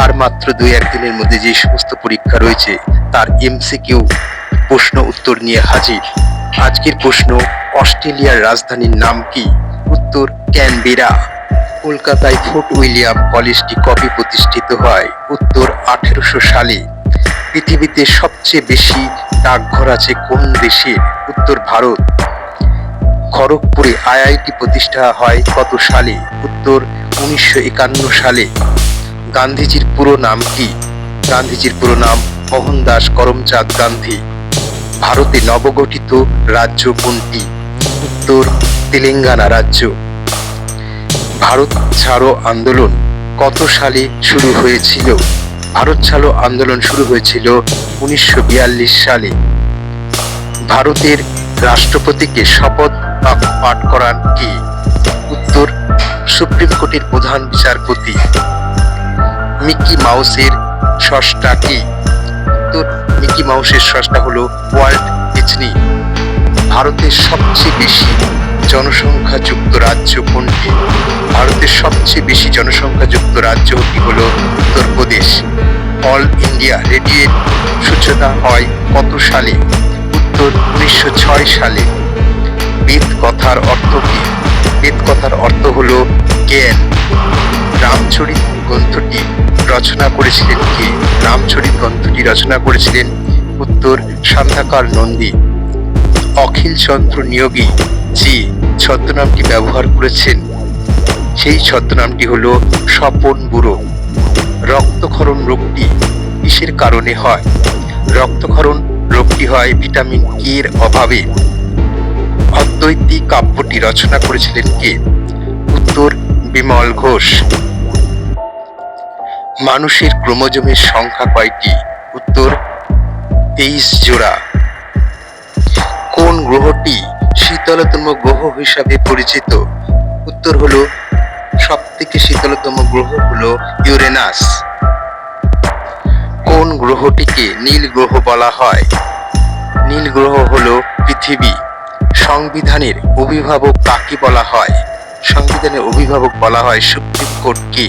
আর মাত্র 2-1 দিনের মধ্যে যে সমস্ত পরীক্ষা রয়েছে তার এমসিকিউ প্রশ্ন উত্তর নিয়ে হাজির। আজকের প্রশ্ন, অস্ট্রেলিয়ার রাজধানীর নাম কি? উত্তর ক্যানবেরা। কলকাতায় ফোর্ট উইলিয়াম কলেজটি কবে প্রতিষ্ঠিত হয়? উত্তর 1800 সালে। পৃথিবীতে সবচেয়ে বেশি ডাকঘর আছে কোন দেশে? উত্তর ভারত। খড়গপুরে আইআইটি প্রতিষ্ঠা হয় কত সালে? উত্তর 1951 সালে। গান্ধীজির পুরো নাম কি? গান্ধীজির পুরো নাম মোহনদাস করমচাঁদ গান্ধী। ভারতে নবগঠিত রাজ্য কোনটি? উত্তর তেলেঙ্গানা রাজ্য। ভারত ছাড়ো আন্দোলন কত সালে শুরু হয়েছিল? ভারত ছাড়ো আন্দোলন শুরু হয়েছিল 1942 সালে। ভারতের রাষ্ট্রপতিকে শপথ বাক্য পাঠ করান কে? উত্তর সুপ্রিম কোর্টের প্রধান বিচারপতি। মিকি মাউসের স্রষ্টা কে? উত্তর মিকি মাউসের স্রষ্টা হলো ওয়াল্ট ডিজনি। ভারতের সবচেয়ে বেশি জনসংখ্যাযুক্ত রাজ্য কোনটি? ভারতের সবচেয়ে বেশি জনসংখ্যাযুক্ত রাজ্যটি হলো উত্তরপ্রদেশ। অল ইন্ডিয়া রেডিওর সূচনা হয় কত সালে? উত্তর 1906 সালে। বেদ কথার অর্থ কি? বেদ কথার অর্থ হলো জ্ঞান। রামচরিত গ্রন্থটি রচনা করেছিলেন কে? রামচরিত গ্রন্থটি রচনা করেছিলেন উত্তর সান্ধ্যাকার নন্দী। অখিল চন্দ্র নিয়োগী যে ছদ্মনামটি ব্যবহার করেছেন সেই ছদ্মনামটি হলো স্বপন বুড়ো। রক্তক্ষরণ রোগটি কিসের কারণে হয়? রক্তক্ষরণ রোগটি হয় ভিটামিন কে এর অভাবে। অদ্বৈতী কাব্যটি রচনা করেছিলেন কে? উত্তর বিমল ঘোষ। মানুষের ক্রোমোজোমের সংখ্যা কয়টি? উত্তর 23 জোড়া। কোন গ্রহটি শীতলতম গ্রহ হিসাবে পরিচিত? উত্তর হলো সবথেকে শীতলতম গ্রহ হলো ইউরেনাস। কোন গ্রহটিকে নীল গ্রহ বলা হয়? নীল গ্রহ হলো পৃথিবী। সংবিধানের অভিভাবক কাকে বলা হয়? সংবিধানের অভিভাবক বলা হয় সুপ্রিম কোর্টকে।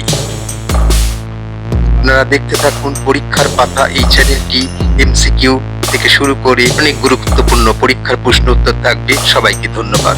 আপনারা দেখতে থাকুন পরীক্ষার পাতা এই চ্যানেলটি। এমসিকিউ থেকে শুরু করে অনেক গুরুত্বপূর্ণ পরীক্ষার প্রশ্ন উত্তর থাকবে। সবাইকে ধন্যবাদ।